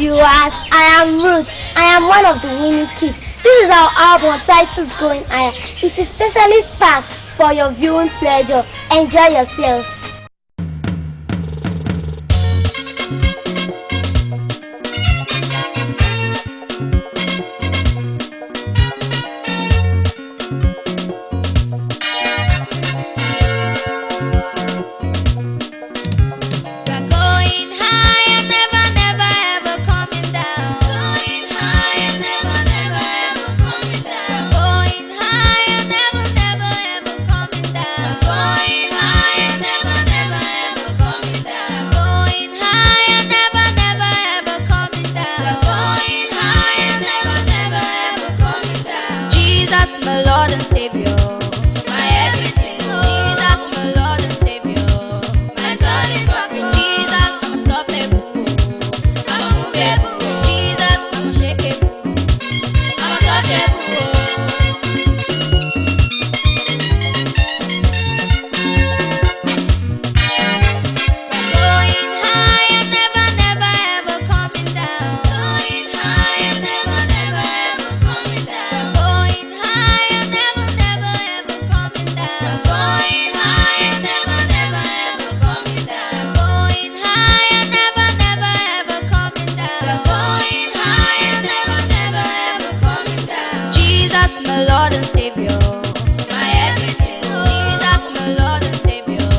viewers, I am Ruth. I am one of the winning kids. This is our album titled Going Higher. It is specially packed for your viewing pleasure. Enjoy yourselves. My Lord and Savior, my everything. Jesus, my Lord and Savior, my solid rock. Jesus, I'm unstoppable, I'm unmovable. Jesus, I'm unshakable, I'm untouchable. Going high and never, never, ever coming down. Going high and never, never, ever coming down. Going high and never, never, ever coming down. Going high and never, never, ever coming down. Going high and never, never, ever coming down. Going high and never, never, ever coming down. Jesus, my Lord and Savior, my everything. Jesus, my Lord and Savior,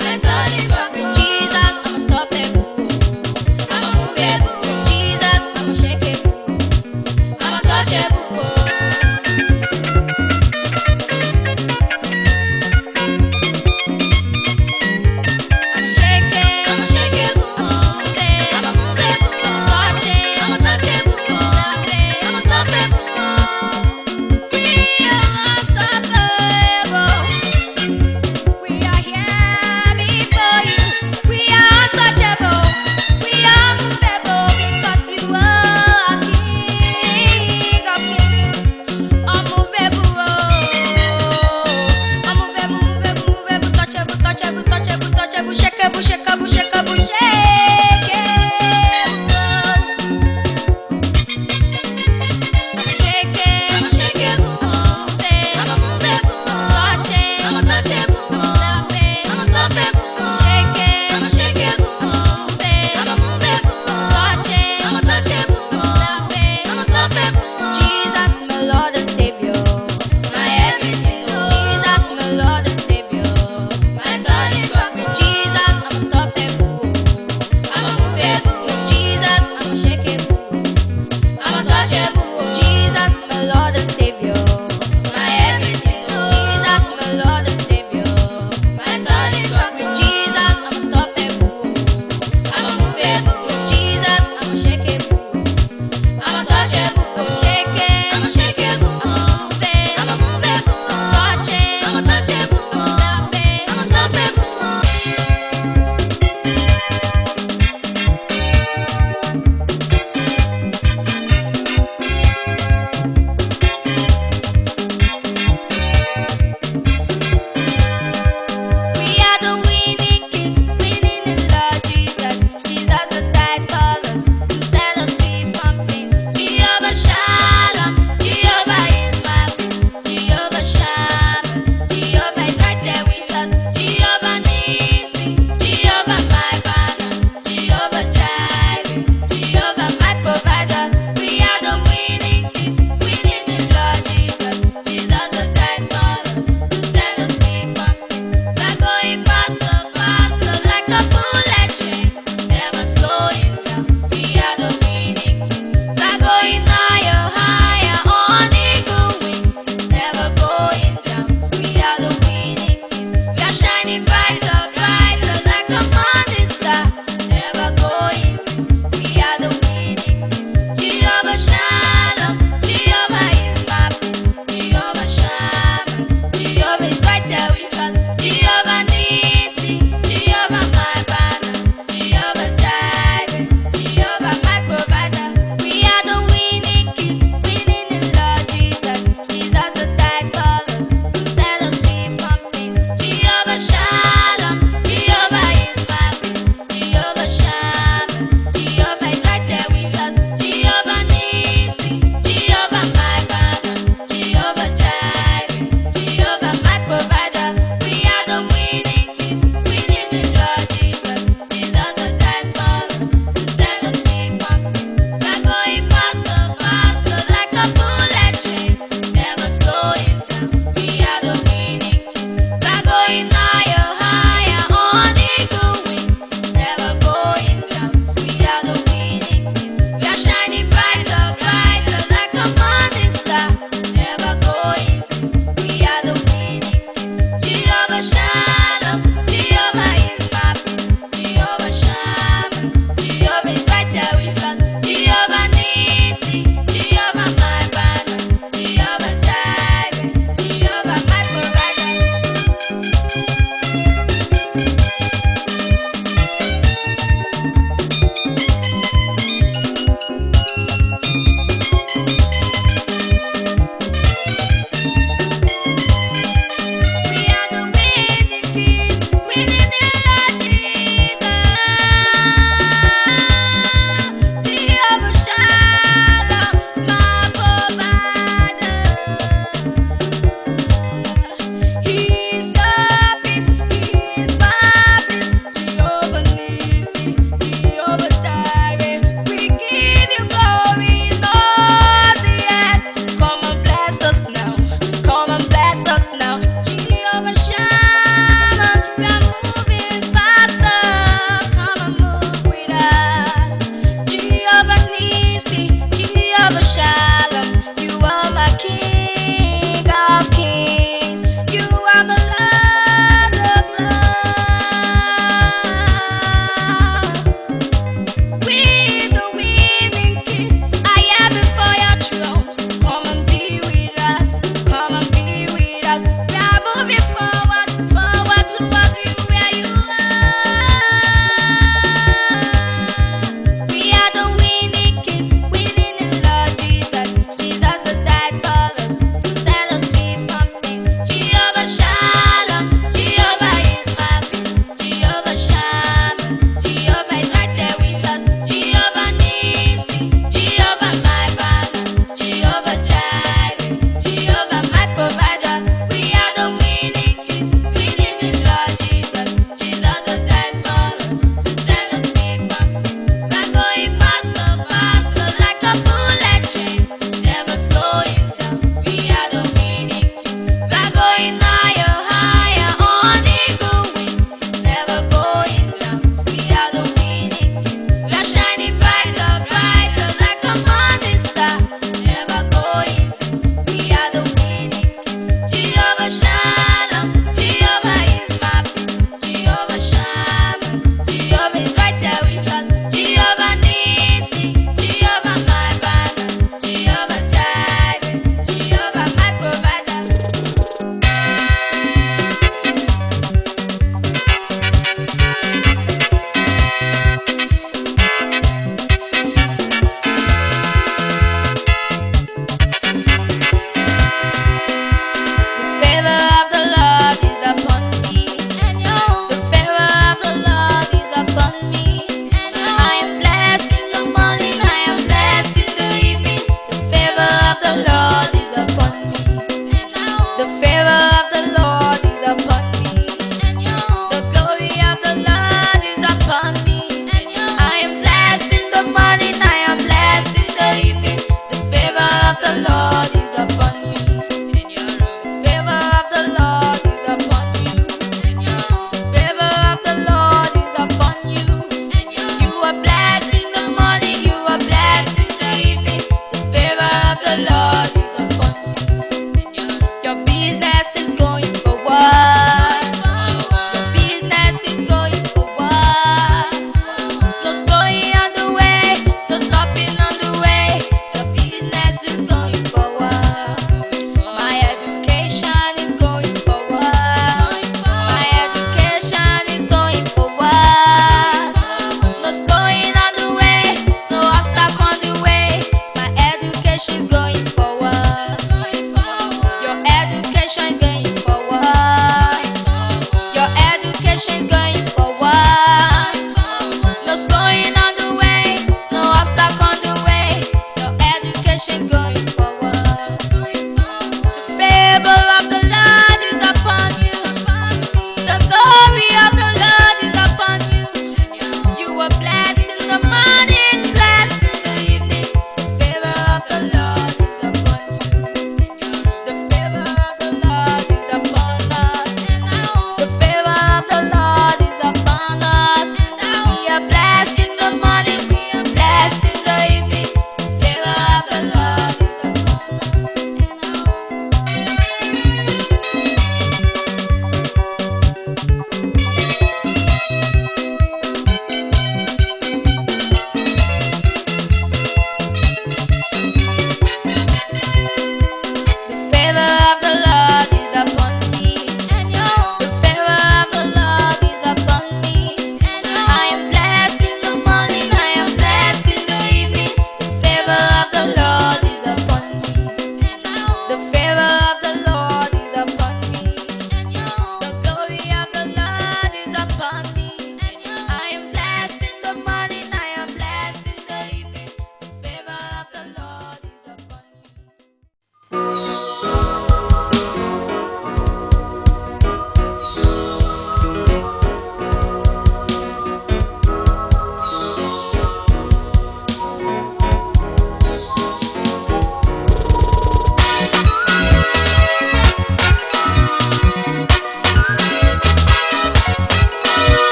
my solid rock. Jesus, I'm unstoppable, I'm unmovable. Jesus, I'm unshakable, I'm untouchable. I'm shaking, I'm unshakable, I'm unmovable, touching, I'm untouchable, stopping, I'm unstoppable. We are unstoppable. We are here before you. We are untouchable. We are movable because you are King of Kings. Unmovable, unmovable, movable, movable, touchable, touchable, touchable, touchable, shakeable, shakeable, shakeable, shakeable. I'm unshakable, I'm unmovable, touching, I'm untouchable, stopping, I'm unstoppable, shaking, I'm unshakable, I'm unmovable, touching, I'm untouchable, stopping, I'm unstoppable. Jesus, my Lord and Savior, my everything. Jesus, my Lord and Savior, my solid rock. Jesus, I'm unstoppable, I'm unmovable. Jesus, I'm unshakable, I'm untouchable. Jesus, my Lord and Savior, my everything. Jesus, my Lord and Savior, my solid rock. Jesus, I'm unstoppable, I'm unmovable. Jesus, I'm unshakable, I'm untouchable. Shaking, I'm unshakable, moving, I'm unmovable, touching, I'm untouchable, stopping, I'm unstoppable. We are the winning kids, winning in Lord Jesus. Jesus that died for us to set us free from pains. Jehovah Shalom, Jehovah is my peace. Jehovah Shalom, Jehovah is right there with us. Jehovah Nissi, Jehovah my banner. Jehovah Jireh, Jehovah my provider. We are the winning kids, winning in Lord Jesus. Jesus that died for us to set us free from pains. We're going faster, faster like a bullet train, never slowing down. We are the winning kids. We're going higher, higher on eagle wings, never going down. We are the winning kids. We are shining brighter, brighter like a morning star, never going dim. We are the winning kids. Jehovah Shalom, Jehovah is my peace. Jehovah Shalom, Jehovah is right there with us. Jehovah Nissi, Jehovah my banner. Jehovah Jireh, Jehovah my provider. We are the winning kids, winning in Lord Jesus. Jesus that died for us to set us free from pains. Jehovah Shalom, Jehovah is my peace. Jehovah Shalom, Jehovah is right there with us. the morning, I am blessed in the evening. The favor of the Lord is upon me. Favor of the Lord is upon you. Favor of the Lord is upon you. You are blessed in the morning, you are blessed in the evening. The favor of the Lord is upon you. Your business is going forward. Your business is going forward. No story on the way,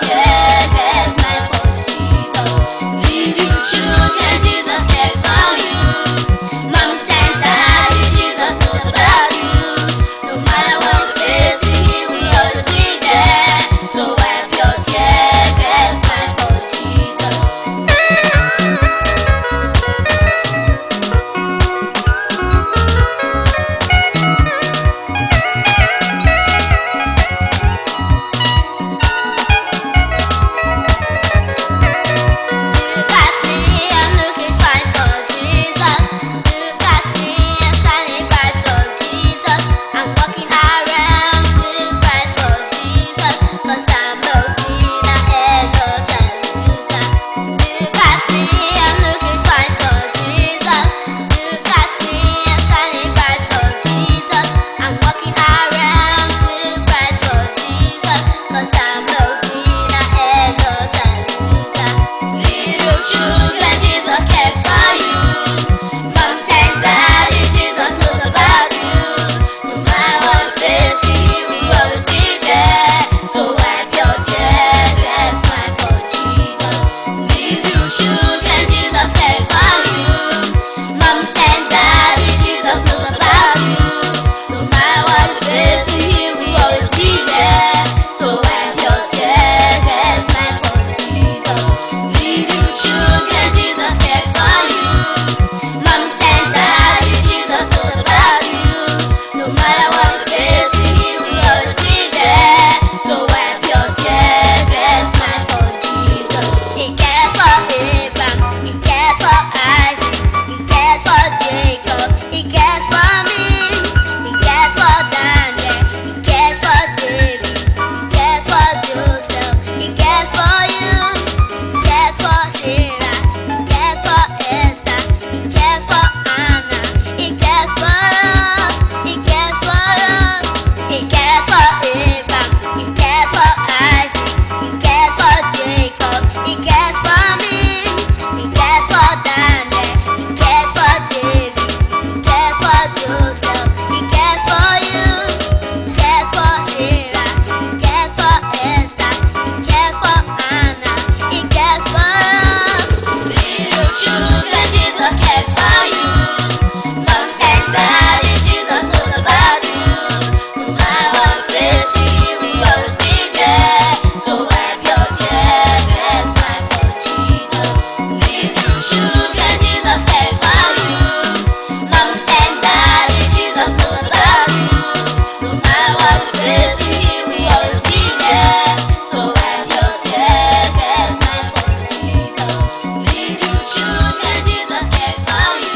tears and smile for Jesus. Little children, Jesus cares for you. Mommy and daddy, Jesus knows about you. No matter what you're facing, He will always be there. So wipe your tears and smile for Jesus. Look at me, I'm looking fine for Jesus. Look at me, I'm shining bright for Jesus. I'm walking around with pride for Jesus, 'cause I'm no winner and not a loser. Look at me, I'm looking fine for Jesus. Look at me, I'm shining bright for Jesus. I'm walking around with pride for Jesus, 'cause I'm no winner and not a loser. Little children, Jesus cares for you. Moms and daddy, Jesus knows about you. No matter what you're facing, He will always be there. So wipe your tears and smile for Jesus. Little children, Jesus cares for you. Moms and daddy, Jesus knows about you. No matter what you're facing, He will always be there. So wipe your tears and smile for Jesus. Little children, Jesus cares for you. Moms and daddy, Jesus knows about you. No matter what you're facing, He will always be there. So wipe your tears and smile for Jesus. He cares for Abraham, He cares for Isaac, He cares for Jacob, He cares for me. He cares for Daniel, He cares for David, He cares for Joseph, He cares for you. He cares for Sarah, He cares for Esther, He cares for Anna, He cares for us, He cares for us. He cares for Abraham, He cares for Isaac, He cares for Jacob, He cares for me. He cares for Daniel, He cares for David, He cares for Joseph, He cares for you. He cares for Sarah, He cares for Esther, He cares for Anna, He cares for us. Little children, Jesus cares for you. Moms and daddy, Jesus knows about you. No matter what you're facing, He will always be there. So wipe your tears and smile for Jesus. Little children, Jesus cares for you. Moms and daddy, Jesus knows about you. No matter what you're facing, He will always be there. So wipe your tears and smile for Jesus. Little children, Jesus cares for you.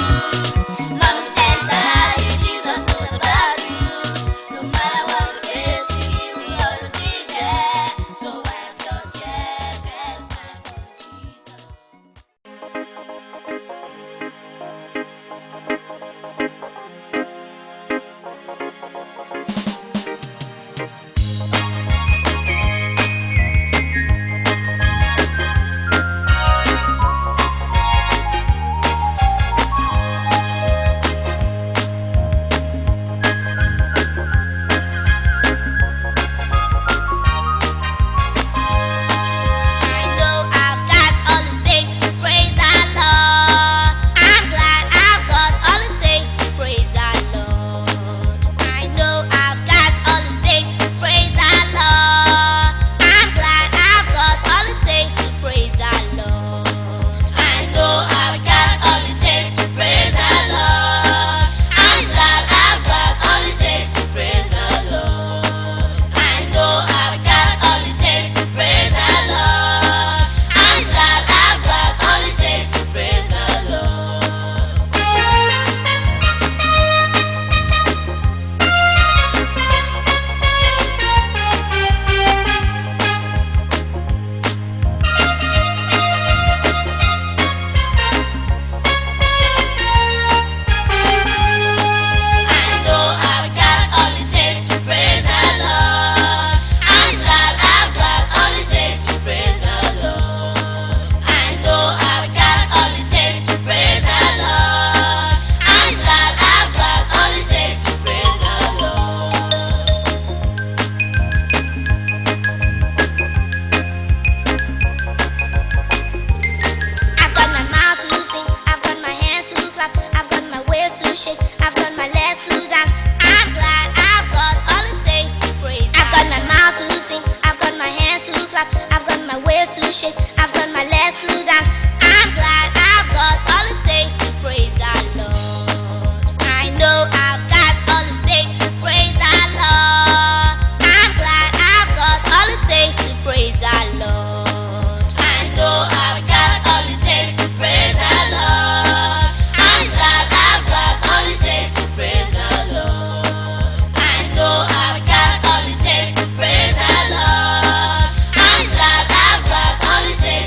shake, I've done my left to dance. I'm glad I've got all it takes to praise our Lord. I know I've got all it takes to praise our Lord. I'm glad I've got all it takes to praise our Lord. I know I've got all it takes to praise our Lord. I'm glad I've got all it takes to praise our Lord. I know I've got all it takes to praise our Lord. I'm glad I've got all it takes.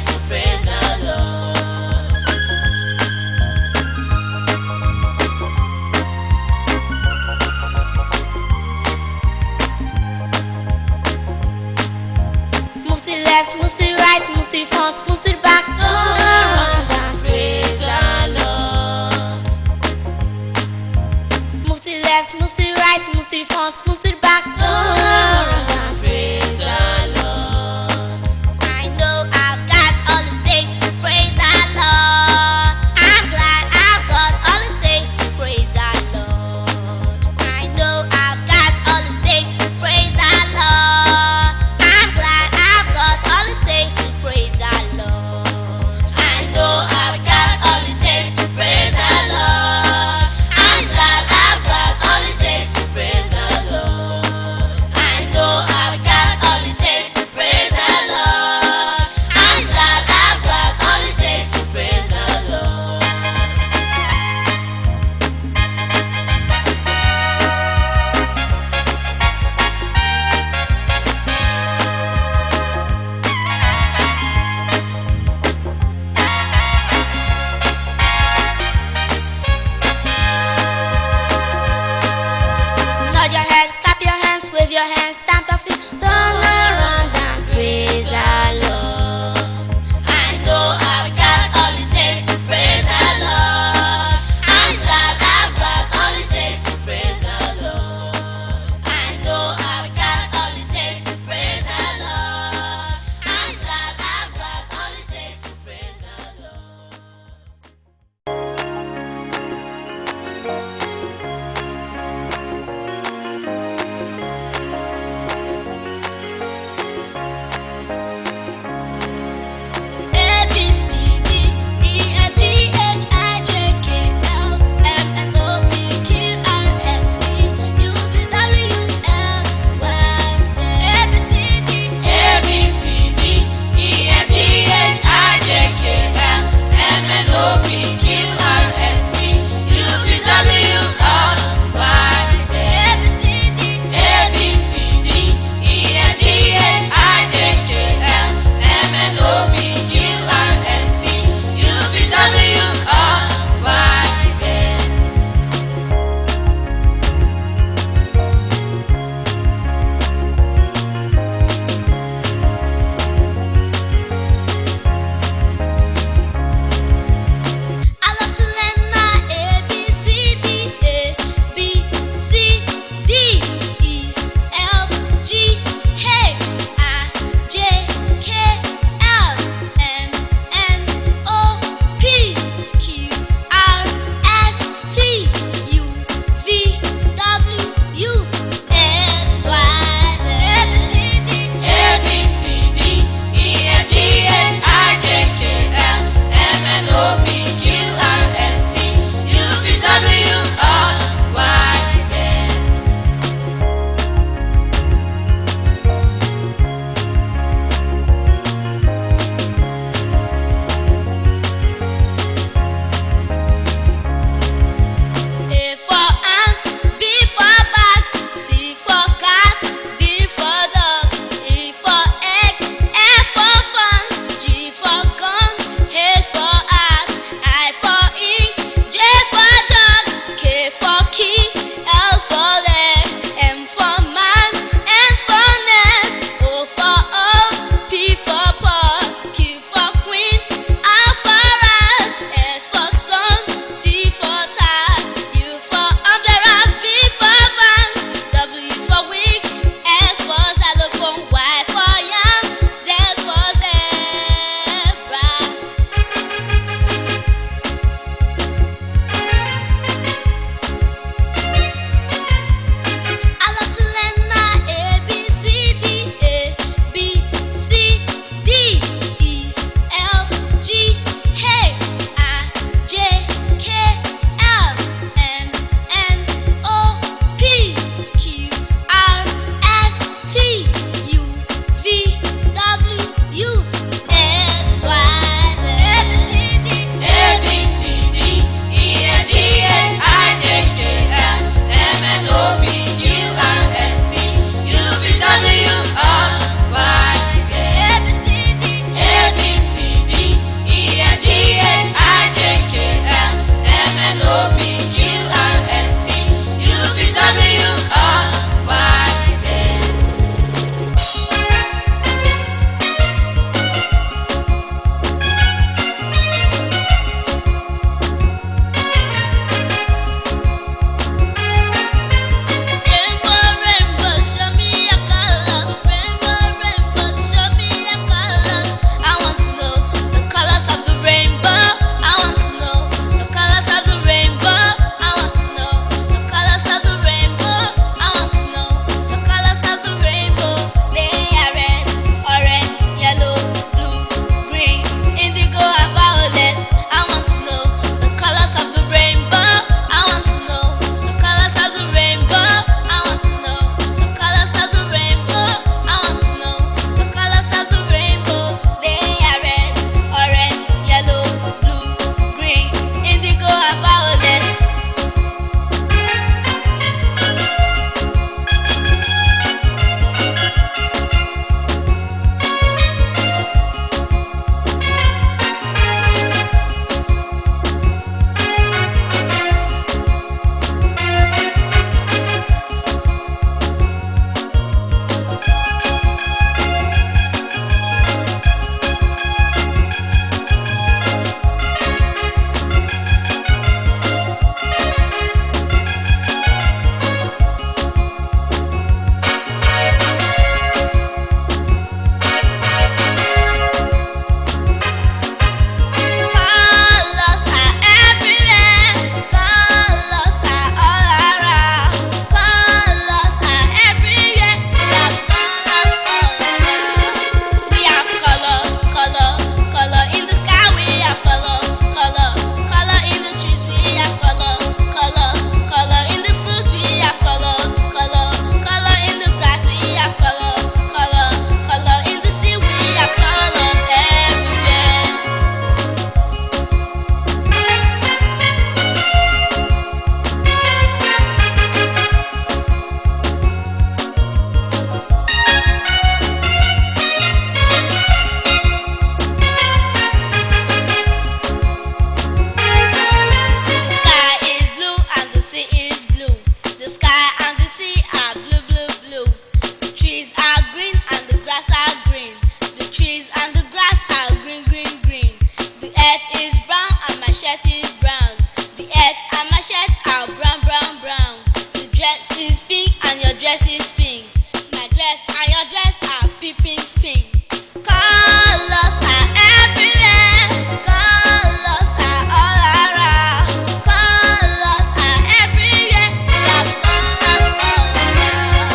and the grass are green, green, green. The earth is brown and my shirt is brown. The earth and my shirt are brown, brown, brown. The dress is pink and your dress is pink. My dress and your dress are pink, pink, pink. Colors are everywhere. Colors are all around. Colors are everywhere. We have colors all around.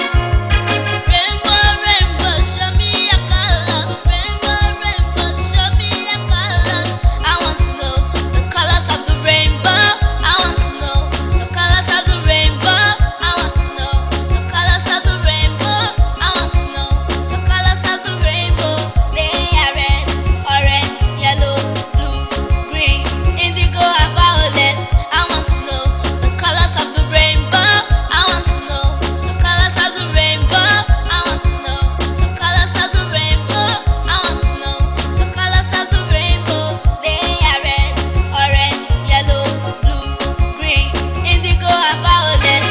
Rainbow, rainbow, show me your colors. Rainbow, rainbow, show me your colors. I want to know the colors of the rainbow. I want to know the colors of the rainbow. I want to know the colors of the rainbow. I want to know the colors of the rainbow. They are red, orange, yellow, blue, green, indigo, and violet. I want to know the colors of the rainbow. I want to know the colors of the rainbow. I want to know the colors of the rainbow. I want to know the colors of the rainbow. They are red, orange, yellow, blue, green, indigo, and violet.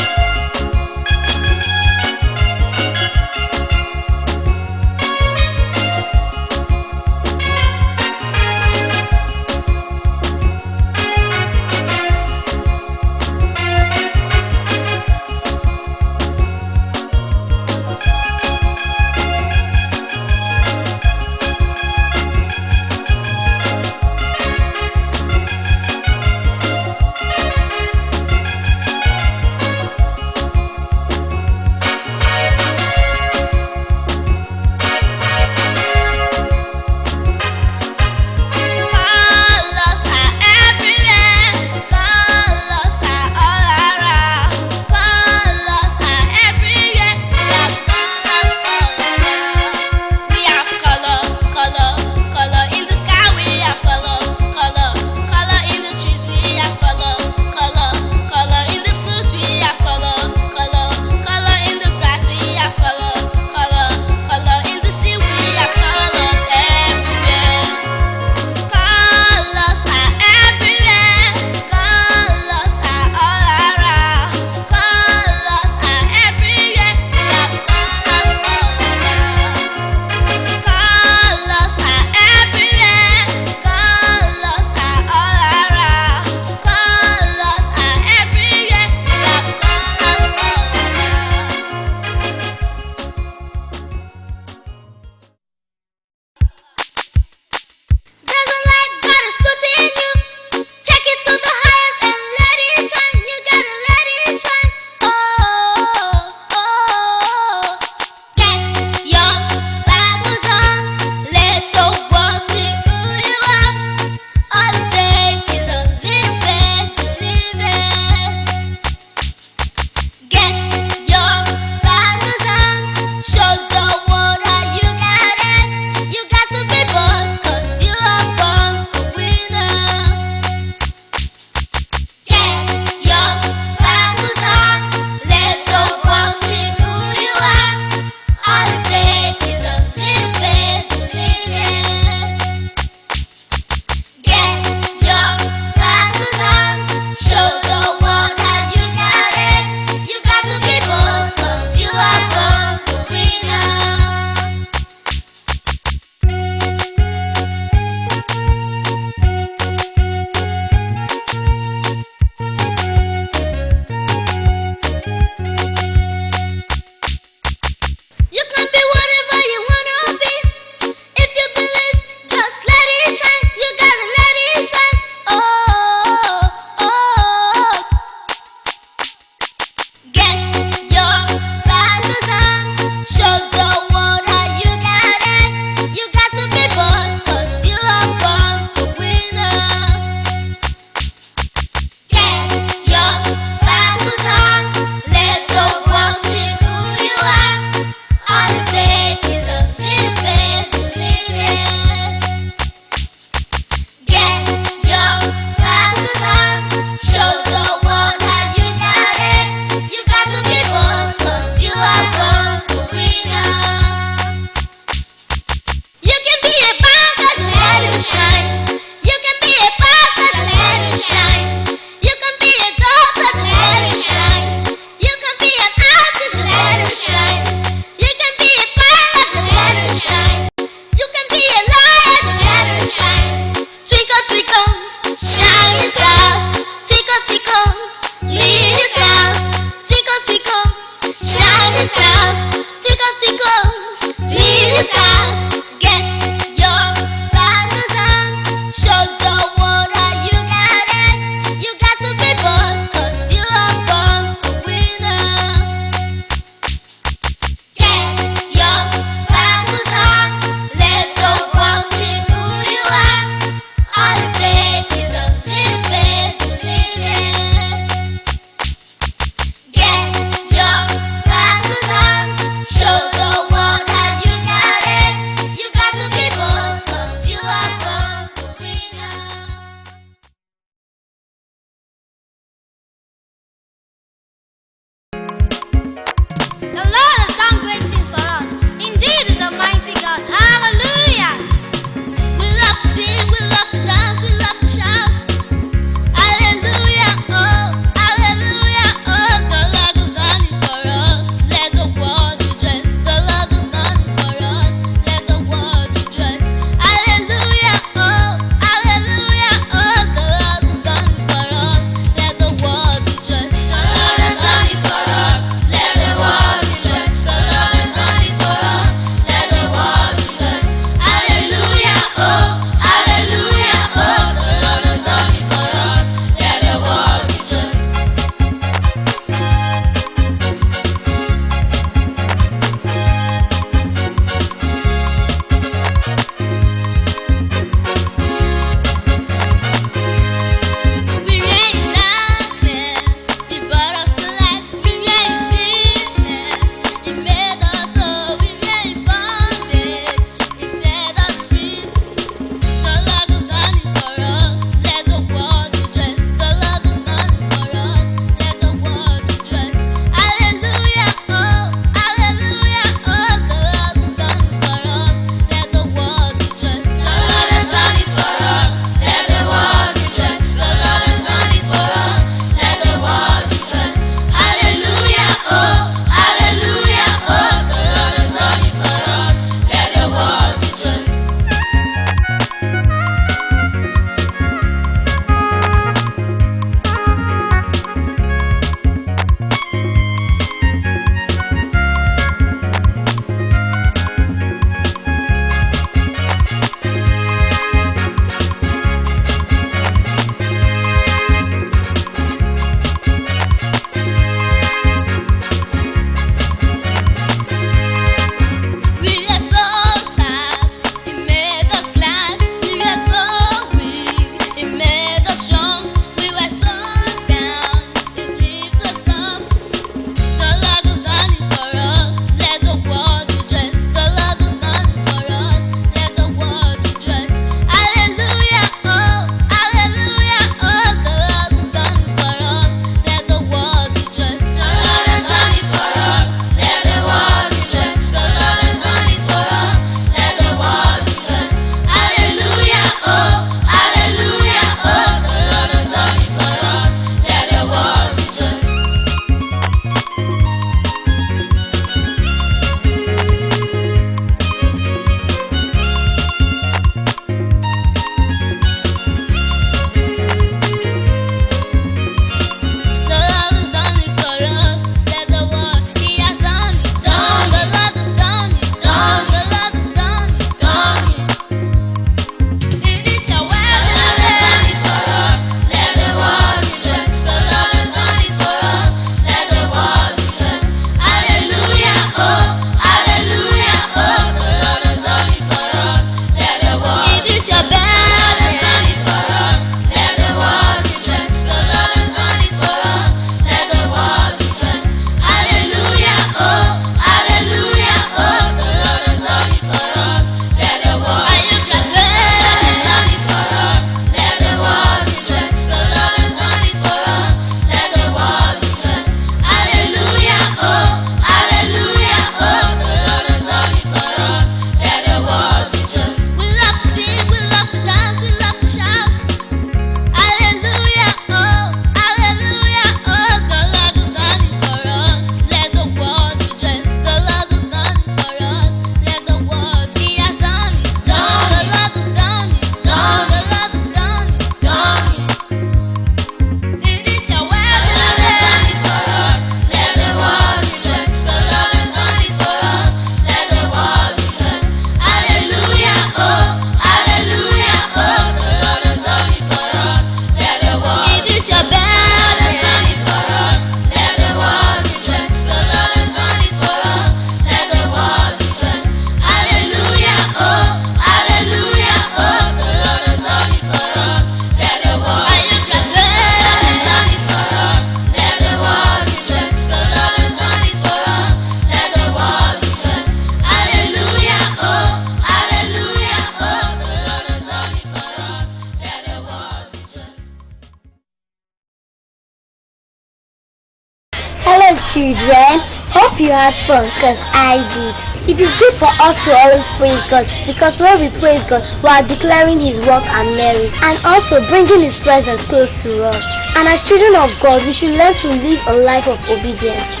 children. Hope you had fun, because I did. It is good for us to always praise God, because when we praise God, we are declaring His work and merit, and also bringing His presence close to us. And as children of God, we should learn to live a life of obedience,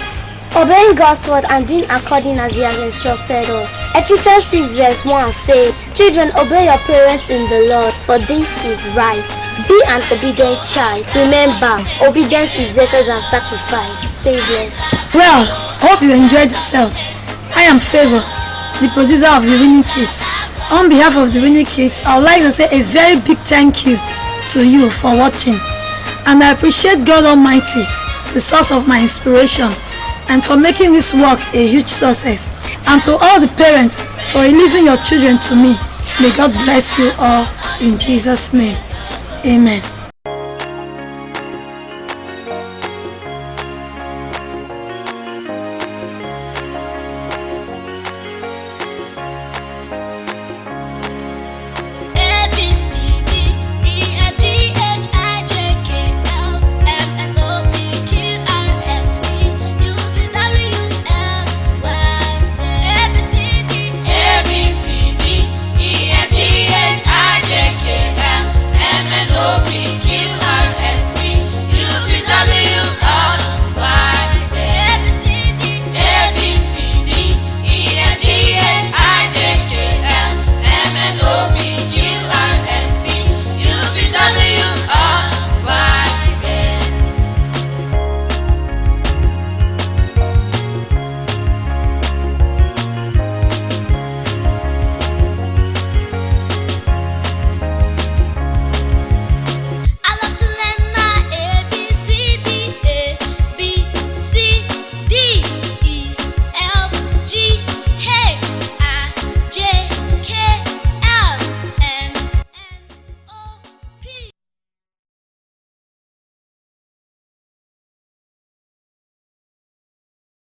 obeying God's word and doing according as He has instructed us. Ephesians 6 verse 1 says, "Children, obey your parents in the Lord, for this is right." Be an obedient child. Remember, obedience is better than sacrifice. Stay blessed. Well, hope you enjoyed yourselves. I am Favor, the producer of the Winning Kids. On behalf of the Winning Kids, I would like to say a very big thank you to you for watching. And I appreciate God Almighty, the source of my inspiration, and for making this work a huge success. And to all the parents for releasing your children to me. May God bless you all in Jesus' name. Amen.